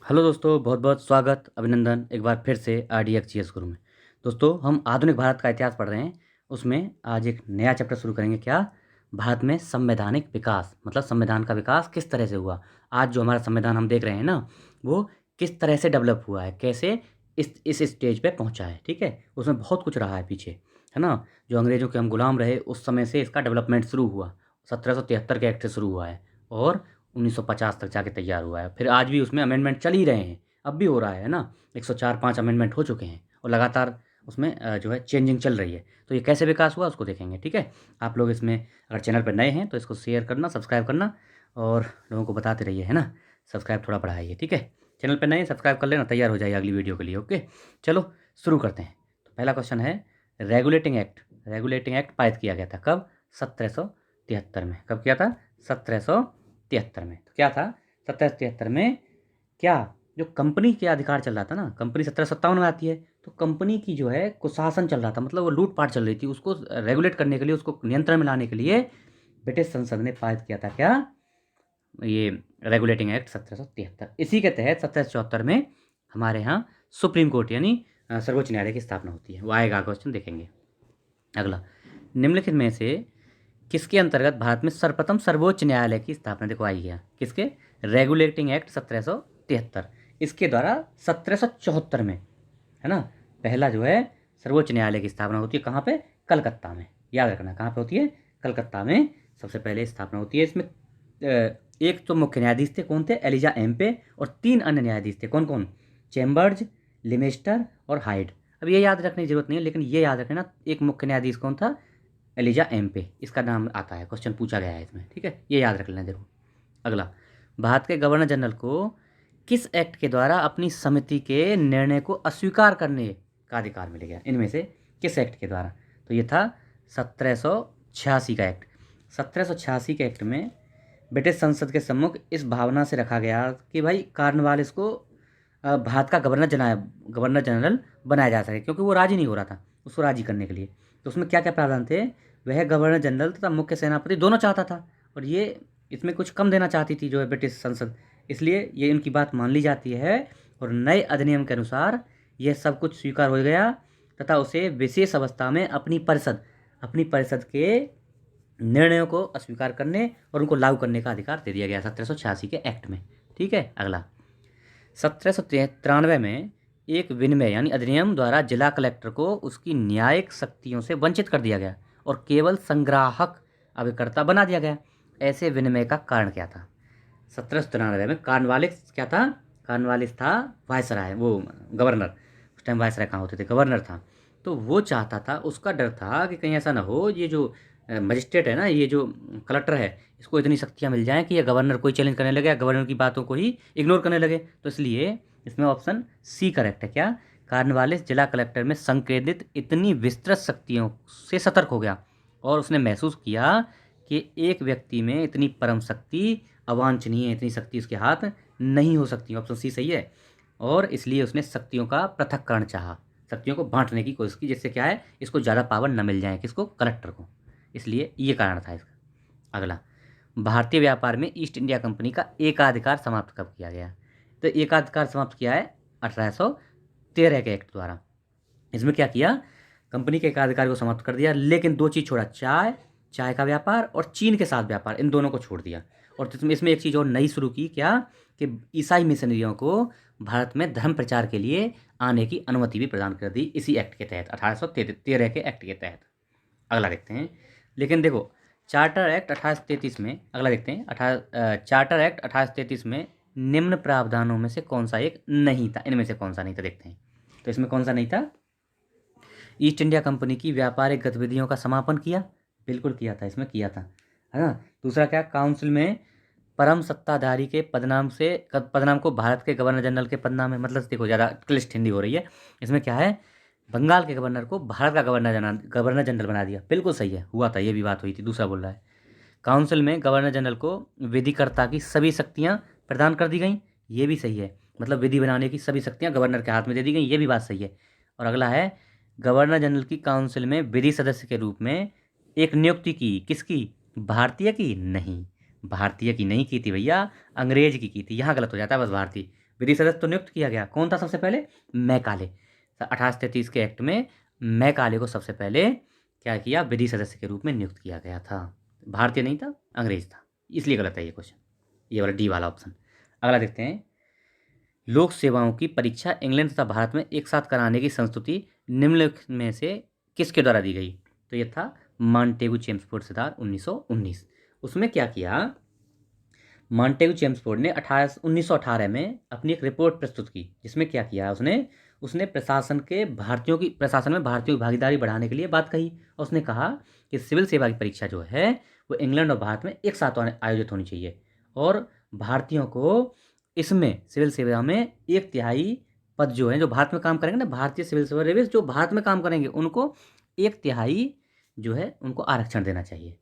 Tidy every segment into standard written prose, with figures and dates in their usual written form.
Hello दोस्तों, बहुत बहुत स्वागत अभिनंदन एक बार फिर से आरडीएक्स जीएस गुरु में। दोस्तों, हम आधुनिक भारत का इतिहास पढ़ रहे हैं। उसमें आज एक नया चैप्टर शुरू करेंगे। क्या? भारत में संवैधानिक विकास, मतलब संविधान का विकास किस तरह से हुआ। आज जो हमारा संविधान हम देख रहे हैं ना, वो किस तरह से डेवलप हुआ है, कैसे इस स्टेज पे पहुंचा है। ठीक है, उसमें बहुत कुछ रहा है पीछे, है ना। जो अंग्रेज़ों के हम गुलाम रहे, उस समय से इसका डेवलपमेंट शुरू हुआ। 1773 के एक्ट से शुरू हुआ है और 1950 तक जाके तैयार हुआ है। फिर आज भी उसमें अमेंडमेंट चल ही रहे हैं, अब भी हो रहा है ना। 104-5 अमेंडमेंट हो चुके हैं और लगातार उसमें जो है चेंजिंग चल रही है। तो ये कैसे विकास हुआ उसको देखेंगे। ठीक है, आप लोग इसमें अगर चैनल पर नए हैं तो इसको शेयर करना, सब्सक्राइब करना और लोगों को बताते रहिए, है ना। सब्सक्राइब थोड़ा बढ़ाइए। ठीक है, चैनल पर नए सब्सक्राइब कर लेना, तैयार हो जाइए अगली वीडियो के लिए। ओके, चलो शुरू करते हैं। तो पहला क्वेश्चन है, रेगुलेटिंग एक्ट पारित किया गया था कब? 1773 में। कब किया था? 1773 में। तो क्या था 1773 में? क्या जो कंपनी के अधिकार चल रहा था ना, कंपनी 1757 में आती है, तो कंपनी की जो है कुशासन चल रहा था, मतलब वो लूटपाट चल रही थी। उसको रेगुलेट करने के लिए, उसको नियंत्रण में लाने के लिए ब्रिटिश संसद ने पारित किया था क्या? ये रेगुलेटिंग एक्ट 1773। इसी के तहत 1774 में हमारे यहाँ सुप्रीम कोर्ट यानी सर्वोच्च न्यायालय की स्थापना होती है। वो आएगा क्वेश्चन, देखेंगे। अगला, निम्नलिखित में से किसके अंतर्गत भारत में सर्वप्रथम सर्वोच्च न्यायालय की स्थापना? देखो आई है किसके? Regulating act 1773। इसके द्वारा 1774 में, है ना, पहला जो है सर्वोच्च न्यायालय की स्थापना होती है। कहाँ पे? कलकत्ता में। याद रखना कहाँ पे होती है? कलकत्ता में सबसे पहले स्थापना होती है। इसमें एक तो मुख्य न्यायाधीश थे, कौन थे? एलिजा एम्पे। और 3 अन्य न्यायाधीश थे, कौन कौन? चैम्बर्स, लिमेस्टर और हाइड। अब ये याद रखने की जरूरत नहीं है, लेकिन ये याद रखना एक मुख्य न्यायाधीश कौन था? एलिजा एम्पे, इसका नाम आता है, क्वेश्चन पूछा गया है इसमें। ठीक है, ये याद रख लेना जरूर। अगला, भारत के गवर्नर जनरल को किस एक्ट के द्वारा अपनी समिति के निर्णय को अस्वीकार करने का अधिकार मिल गया? इनमें से किस एक्ट के द्वारा? तो ये था 1786 का एक्ट। 1786 के एक्ट में ब्रिटिश संसद के सम्मुख इस भावना से रखा गया कि भाई कॉर्नवालिस को भारत का गवर्नर जनरल बनाया जा सके, क्योंकि वो राजी नहीं हो रहा था उसको राजी करने के लिए। तो उसमें क्या क्या प्रावधान थे? वह गवर्नर जनरल तथा मुख्य सेनापति दोनों चाहता था, और ये इसमें कुछ कम देना चाहती थी जो है ब्रिटिश संसद। इसलिए ये इनकी बात मान ली जाती है और नए अधिनियम के अनुसार यह सब कुछ स्वीकार हो गया तथा उसे विशेष अवस्था में अपनी परिषद के निर्णयों को अस्वीकार करने और उनको लागू करने का अधिकार दे दिया गया 1786 के एक्ट में। ठीक है, अगला, 1793 में एक विनिमय यानी अधिनियम द्वारा जिला कलेक्टर को उसकी न्यायिक शक्तियों से वंचित कर दिया गया और केवल संग्राहक अभिकर्ता बना दिया गया। ऐसे विनिमय का कारण क्या था? 1793 में कॉर्नवालिस क्या था? कॉर्नवालिस था वायसराय, वो गवर्नर। उस टाइम वायसराय कहाँ होते थे? गवर्नर था। तो वो चाहता था, उसका डर था कि कहीं ऐसा ना हो ये जो मजिस्ट्रेट है ना, ये जो कलेक्टर है, इसको इतनी शक्तियाँ मिल जाएं कि ये गवर्नर को ही चैलेंज करने लगे, गवर्नर की बातों को ही इग्नोर करने लगे। तो इसलिए इसमें ऑप्शन सी करेक्ट है। क्या? कॉर्नवालिस जिला कलेक्टर में संकेंद्रित इतनी विस्तृत शक्तियों से सतर्क हो गया और उसने महसूस किया कि एक व्यक्ति में इतनी परम शक्ति अवांछनीय है, इतनी शक्ति उसके हाथ नहीं हो सकती। ऑप्शन सी सही है। और इसलिए उसने शक्तियों का पृथक्करण चाहा, शक्तियों को बांटने की कोशिश की, जिससे क्या है, इसको ज़्यादा पावर न मिल जाए, किसको? कलेक्टर को। इसलिए ये कारण था इसका। अगला, भारतीय व्यापार में ईस्ट इंडिया कंपनी का एकाधिकार समाप्त कब किया गया? तो एकाधिकार समाप्त किया है 1813 के एक्ट द्वारा। इसमें क्या किया? कंपनी के एकाधिकार को समाप्त कर दिया, लेकिन 2 चीज़ छोड़ा, चाय का व्यापार और चीन के साथ व्यापार, इन दोनों को छोड़ दिया। और इसमें एक चीज़ और नई शुरू की, क्या? कि ईसाई मिशनरियों को भारत में धर्म प्रचार के लिए आने की अनुमति भी प्रदान कर दी इसी एक्ट के तहत, 1813 के एक्ट के तहत। अगला देखते हैं। लेकिन देखो, चार्टर एक्ट 1833 में, अगला देखते हैं, चार्टर एक्ट 1833 में निम्न प्रावधानों में से कौन सा एक नहीं था? इनमें से कौन सा नहीं था, देखते हैं। तो इसमें कौन सा नहीं था? ईस्ट इंडिया कंपनी की व्यापारिक गतिविधियों का समापन किया, बिल्कुल किया था, इसमें किया था, है ना। दूसरा क्या? काउंसिल में परम सत्ताधारी के पदनाम को भारत के गवर्नर जनरल के पदनाम है। मतलब देखो, ज़्यादा क्लिष्ट हिंदी हो रही है। इसमें क्या है? बंगाल के गवर्नर को भारत का गवर्नर जनरल बना दिया। बिल्कुल सही है, हुआ था, ये भी बात हुई थी। दूसरा बोल रहा है, काउंसिल में गवर्नर जनरल को विधिकर्ता की सभी शक्तियाँ प्रदान कर दी गई, ये भी सही है। मतलब विधि बनाने की सभी शक्तियाँ गवर्नर के हाथ में दे दी गई, ये भी बात सही है। और अगला है, गवर्नर जनरल की काउंसिल में विधि सदस्य के रूप में एक नियुक्ति की, किसकी? भारतीय की नहीं, भारतीय की नहीं की थी भैया, अंग्रेज की थी। यहाँ गलत हो जाता है बस, भारतीय। विधि सदस्य तो नियुक्त किया गया, कौन था सबसे पहले? मैकाले। 1833 के एक्ट में मैकाले को सबसे पहले क्या किया? विधि सदस्य के रूप में नियुक्त किया गया था। भारतीय नहीं था, अंग्रेज था, इसलिए गलत है ये क्वेश्चन, ये वाला डी वाला ऑप्शन। अगला देखते हैं, लोक सेवाओं की परीक्षा इंग्लैंड तथा भारत में एक साथ कराने की संस्तुति निम्नलिखित में से किसके द्वारा दी गई? तो ये था मॉन्टेगू चेम्सफोर्ड सुधार 1919। उसमें क्या किया? मॉन्टेगू चेम्सफोर्ड ने 1918 में अपनी एक रिपोर्ट प्रस्तुत की, जिसमें क्या किया उसने उसने प्रशासन में भारतीयों की भागीदारी बढ़ाने के लिए बात कही, और उसने कहा कि सिविल सेवा की परीक्षा जो है वो इंग्लैंड और भारत में एक साथ आयोजित होनी चाहिए, और भारतीयों को इसमें सिविल सेवा में 1/3 पद जो है, जो भारत में काम करेंगे ना, भारतीय सिविल सर्विस जो भारत में काम करेंगे उनको 1/3 जो है उनको आरक्षण देना चाहिए।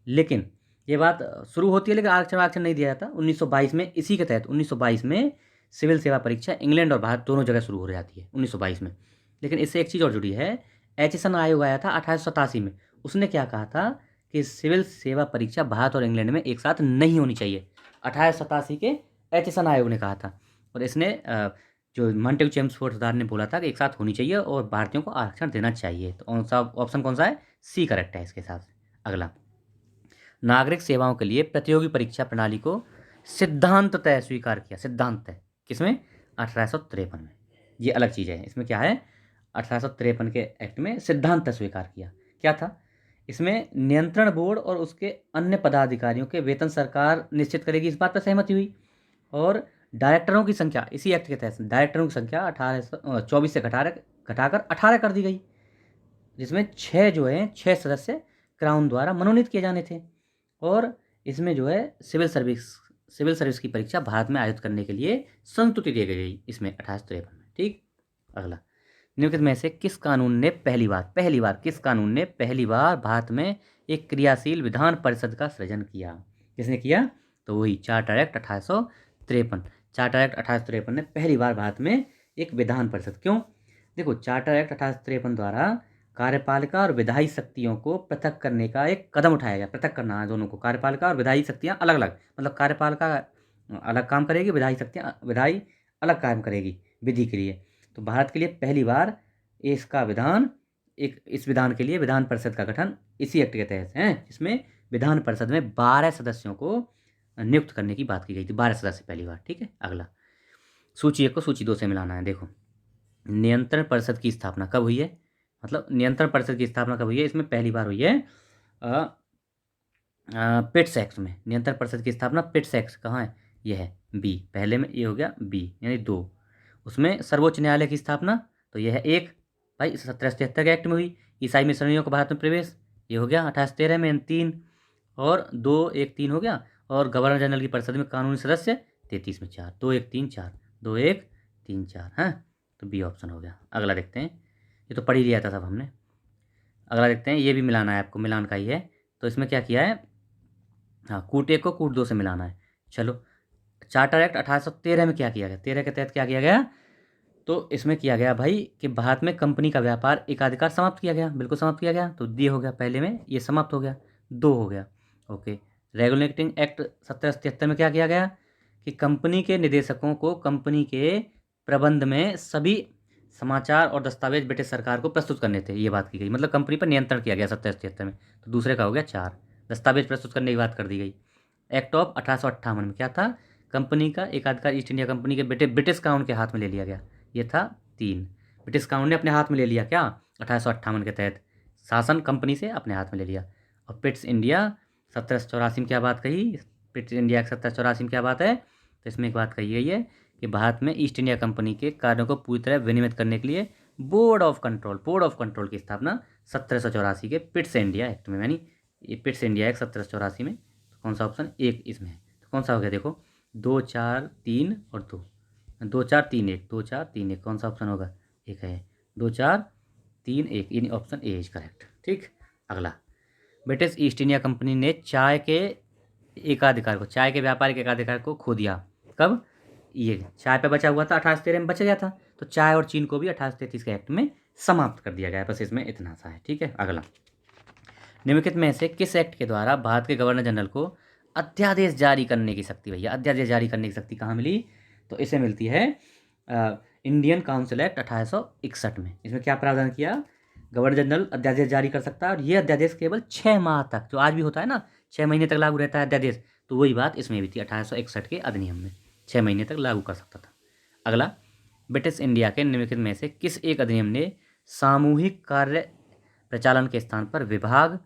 लेकिन ये बात शुरू होती है, लेकिन आरक्षण नहीं दिया जाता। 1922 में इसी के तहत 1922 में सिविल सेवा परीक्षा इंग्लैंड और भारत दोनों जगह शुरू हो जाती है 1922 में। लेकिन इससे एक चीज़ और जुड़ी है, एचिसन आयोग आया था 1887 में, उसने क्या कहा था कि सिविल सेवा परीक्षा भारत और इंग्लैंड में एक साथ नहीं होनी चाहिए। 1887 के एचिसन आयोग ने कहा था, और इसने जो मॉन्टेगू चेम्सफोर्ड सुधार ने बोला था कि एक साथ होनी चाहिए और भारतीयों को आरक्षण देना चाहिए। तो कौन सा ऑप्शन कौन सा है? सी करेक्ट है इसके हिसाब से। अगला, नागरिक सेवाओं के लिए प्रतियोगी परीक्षा प्रणाली को सिद्धांततः स्वीकार किया। सिद्धांत किसमें? 1853 में। ये अलग चीज़ है, इसमें क्या है? 1853 के एक्ट में सिद्धांत स्वीकार किया। क्या था इसमें? नियंत्रण बोर्ड और उसके अन्य पदाधिकारियों के वेतन सरकार निश्चित करेगी, इस बात पर सहमति हुई। और डायरेक्टरों की संख्या, इसी एक्ट के तहत डायरेक्टरों की संख्या 24 से घटाकर 18 कर दी गई, जिसमें 6 जो है 6 सदस्य क्राउन द्वारा मनोनीत किए जाने थे। और इसमें जो है सिविल सर्विस की परीक्षा भारत में आयोजित करने के लिए संस्तुति दी गई इसमें 1853 में। ठीक। अगला, निम्नलिखित में से किस कानून ने पहली बार भारत में एक क्रियाशील विधान परिषद का सृजन किया? किसने किया? तो वही चार्टर एक्ट 1853। चार्टर एक्ट 1853 ने पहली बार भारत में एक विधान परिषद, क्यों? देखो, चार्टर एक्ट 1853 द्वारा कार्यपालिका और विधायी शक्तियों को पृथक करने का एक कदम उठाया गया। पृथक करना है दोनों को, कार्यपालिका और विधायी शक्तियाँ अलग अलग, मतलब कार्यपालिका अलग काम करेगी, विधायी अलग काम करेगी विधि के लिए। तो भारत के लिए पहली बार इस विधान के लिए विधान परिषद का गठन इसी एक्ट के तहत है, जिसमें विधान परिषद में 12 सदस्यों को नियुक्त करने की बात की गई थी। 12 सदस्य पहली बार। ठीक है। अगला, सूची 1 को सूची 2 से मिलाना है। देखो, नियंत्रण परिषद की स्थापना कब हुई है? मतलब नियंत्रण परिषद की स्थापना कब हुई है? इसमें पहली बार हुई है पिट्स एक्ट में। नियंत्रण परिषद की स्थापना पिट्स एक्ट कहाँ है? यह है बी, पहले में ये हो गया बी, यानी 2। उसमें सर्वोच्च न्यायालय की स्थापना, तो यह है 1 भाई 1773 के एक्ट में हुई। ईसाई मिशनरियों का भारत में प्रवेश, ये हो गया 1813 में 3, और 2 1 3 हो गया। और गवर्नर जनरल की परिषद में कानूनी सदस्य 33 में 4, 2 1 3 4, 2 1 3 4 है, तो बी ऑप्शन हो गया। अगला देखते हैं, ये तो पढ़ ही लिया था सब हमने। अगला देखते हैं, ये भी मिलाना है आपको, मिलान का ही है। तो इसमें क्या किया है? हाँ, कूट 1 को कूट 2 से मिलाना है। चलो, चार्टर एक्ट 1813 में क्या किया गया? 13 के तहत क्या किया गया? तो इसमें किया गया भाई कि भारत में कंपनी का व्यापार एकाधिकार समाप्त किया गया, बिल्कुल समाप्त किया गया। तो डी हो गया, पहले में ये समाप्त हो गया, 2 हो गया। ओके। रेगुलेटिंग एक्ट 1773 में क्या किया गया कि कंपनी के निदेशकों को कंपनी के प्रबंध में सभी समाचार और दस्तावेज ब्रिटिश सरकार को प्रस्तुत करने थे, ये बात की गई। मतलब कंपनी पर नियंत्रण किया गया 1773 में। तो दूसरे का हो गया 4, दस्तावेज प्रस्तुत करने की बात कर दी गई। एक्ट ऑफ 1858 में क्या था? कंपनी का एकाधिकार ईस्ट इंडिया कंपनी के ब्रिटिश क्राउन के हाथ में ले लिया गया, ये था 3। ब्रिटिश क्राउन ने अपने हाथ में ले लिया क्या? 1858 के तहत शासन कंपनी से अपने हाथ में ले लिया। और पिट्स इंडिया 1784 में क्या बात कही? पिट्स इंडिया 1784 में क्या बात है? तो इसमें एक बात कही गई है कि भारत में ईस्ट इंडिया कंपनी के कार्यों को पूरी तरह विनियमित करने के लिए बोर्ड ऑफ कंट्रोल की स्थापना 1784 के पिट्स इंडिया एक्ट में, यानी ये पिट्स इंडिया एक्ट 1784 में। तो कौन सा ऑप्शन? 1 इसमें है। तो कौन सा हो गया? देखो, 2 4 3 और 2, 2 4 3 1, 2 4 3 1, कौन सा ऑप्शन होगा? 1 है, 2 4 3 1, यानी ऑप्शन ए इज करेक्ट। ठीक। अगला, ब्रिटिश ईस्ट इंडिया कंपनी ने चाय के व्यापारिक एकाधिकार को खो दिया। कब? ये चाय पे बचा हुआ था, 1813 में बच गया था, तो चाय और चीन को भी 1833 के एक्ट में समाप्त कर दिया गया है। बस इसमें इतना सा है। ठीक है। अगला, निम्नलिखित में से किस एक्ट के द्वारा भारत के गवर्नर जनरल को अध्यादेश जारी करने की शक्ति, भैया अध्यादेश जारी करने की शक्ति कहाँ मिली? तो इसे मिलती है इंडियन काउंसिल एक्ट 1861 में। इसमें क्या प्रावधान किया, गवर्नर जनरल अध्यादेश जारी कर सकता है और ये अध्यादेश केवल 6 माह तक, जो आज भी होता है ना 6 महीने तक लागू रहता है अध्यादेश, तो वही बात इसमें भी थी 1861 के अधिनियम में 6 महीने तक लागू कर सकता था। अगला, ब्रिटिश इंडिया के निम्नलिखित में से किस एक अधिनियम ने सामूहिक कार्य प्रचालन के स्थान पर विभाग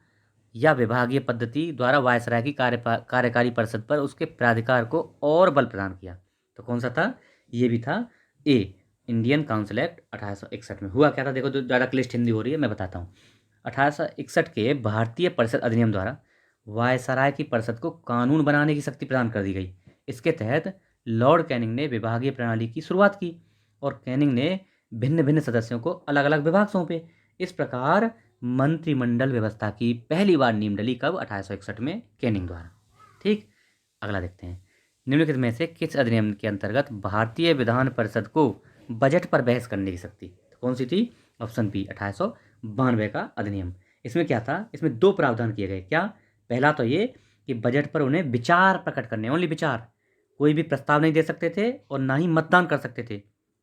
या विभागीय पद्धति द्वारा वायसराय की कार्यकारी परिषद पर उसके प्राधिकार को और बल प्रदान किया? तो कौन सा था, ये भी था ए, इंडियन काउंसिल एक्ट 1861 में। हुआ क्या था, देखो जो ज़्यादा क्लिष्ट हिंदी हो रही है मैं बताता हूँ। 1861 के भारतीय परिषद अधिनियम द्वारा वायसराय की परिषद को कानून बनाने की शक्ति प्रदान कर दी गई। इसके तहत लॉर्ड कैनिंग ने विभागीय प्रणाली की शुरुआत की और कैनिंग ने भिन्न भिन्न सदस्यों को अलग अलग विभाग सौंपे। इस प्रकार मंत्रिमंडल व्यवस्था की पहली बार नींव डली कब, 1861 में कैनिंग द्वारा। ठीक, अगला देखते हैं, निम्नलिखित में से किस अधिनियम के अंतर्गत भारतीय विधान परिषद को बजट पर बहस करने की शक्ति? तो कौन सी थी, ऑप्शन बी 1892 का अधिनियम। इसमें क्या था, इसमें 2 प्रावधान किए गए। क्या, पहला तो ये कि बजट पर उन्हें विचार प्रकट करने, ओनली विचार, कोई भी प्रस्ताव नहीं दे सकते थे और ना ही मतदान कर सकते थे,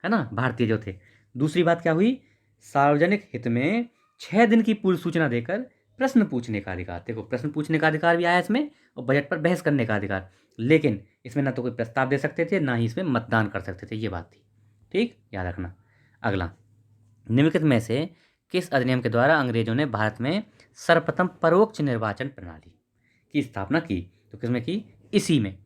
है ना, भारतीय जो थे। दूसरी बात क्या हुई, सार्वजनिक हित में 6 दिन की पूर्व सूचना देकर प्रश्न पूछने का अधिकार। देखो प्रश्न पूछने का अधिकार भी आया इसमें और बजट पर बहस करने का अधिकार, लेकिन इसमें ना तो कोई प्रस्ताव दे सकते थे ना ही इसमें मतदान कर सकते थे, ये बात थी। ठीक, याद रखना। अगला, निम्नलिखित में से किस अधिनियम के द्वारा अंग्रेजों ने भारत में सर्वप्रथम परोक्ष निर्वाचन प्रणाली की स्थापना की? तो किसमें की, इसी में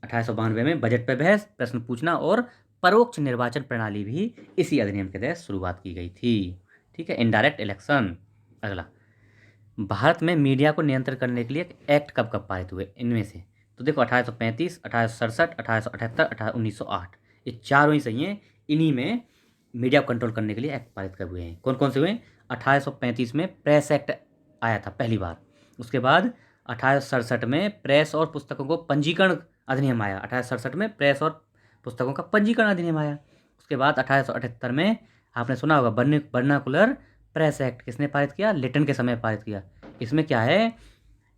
1892 में बजट पर बहस, प्रश्न पूछना और परोक्ष निर्वाचन प्रणाली भी इसी अधिनियम के तहत शुरुआत की गई थी। ठीक है, इनडायरेक्ट इलेक्शन। अगला, भारत में मीडिया को नियंत्रित करने के लिए एक्ट कब कब पारित हुए इनमें से? तो देखो 1835, 1867, 1878, 1908, ये चारों ही सही हैं। इन्हीं में मीडिया को कंट्रोल करने के लिए एक्ट पारित कब हुए हैं, कौन कौन से हुए? 1835 में प्रेस एक्ट आया था पहली बार। उसके बाद 1867 में प्रेस और पुस्तकों को पंजीकरण अधिनियम आया। 1867 में प्रेस और पुस्तकों का पंजीकरण अधिनियम आया। उसके बाद 1878 में आपने सुना होगा वर्नाकुलर प्रेस एक्ट किसने पारित किया, लिटन के समय पारित किया। इसमें क्या है,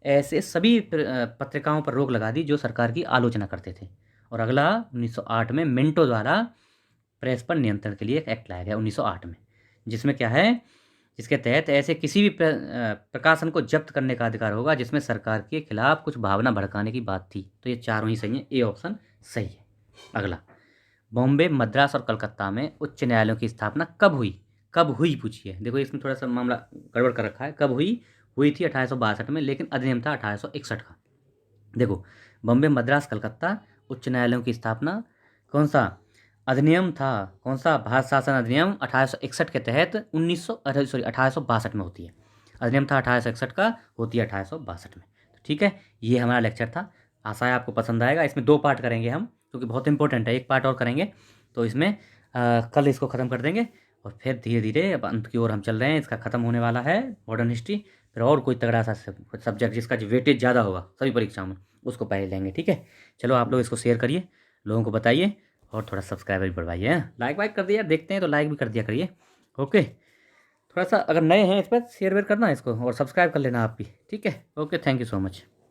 ऐसे सभी पत्रिकाओं पर रोक लगा दी जो सरकार की आलोचना करते थे। और अगला 1908 में मिंटो द्वारा प्रेस पर नियंत्रण के लिए एक एक्ट लाया गया 1908 में, जिसमें क्या है, जिसके तहत ऐसे किसी भी प्रकाशन को जब्त करने का अधिकार होगा जिसमें सरकार के खिलाफ कुछ भावना भड़काने की बात थी। तो ये चारों ही सही है, ए ऑप्शन सही है। अगला, बॉम्बे, मद्रास और कलकत्ता में उच्च न्यायालयों की स्थापना कब हुई? कब हुई पूछिए, देखो इसमें थोड़ा सा मामला गड़बड़ कर रखा है। कब हुई? हुई थी 1862 में, लेकिन अधिनियम था 1861 का। देखो बॉम्बे, मद्रास, कलकत्ता उच्च न्यायालयों की स्थापना कौन सा अधिनियम था, कौन सा, भारत शासन अधिनियम 1861 के तहत 1862 में होती है। अधिनियम था 1861 का, होती है 1862 में। तो ठीक है, ये हमारा लेक्चर था। आशा है आपको पसंद आएगा। इसमें 2 पार्ट करेंगे हम, क्योंकि बहुत इंपॉर्टेंट है। एक पार्ट और करेंगे तो इसमें कल इसको ख़त्म कर देंगे और फिर धीरे धीरे अब अंत की ओर हम चल रहे हैं। इसका ख़त्म होने वाला है मॉडर्न हिस्ट्री, फिर और कोई तगड़ा सा सब्जेक्ट जिसका जो वेटेज ज़्यादा होगा सभी परीक्षाओं में, उसको पहले लेंगे। ठीक है, चलो आप लोग इसको शेयर करिए, लोगों को बताइए और थोड़ा सब्सक्राइबर भी बढ़वाइए। लाइक वाइक कर दिया, देखते हैं तो लाइक भी कर दिया करिए। ओके, थोड़ा सा अगर नए हैं इस पर शेयर वेयर करना इसको और सब्सक्राइब कर लेना आप भी। ठीक है, okay, thank you so much.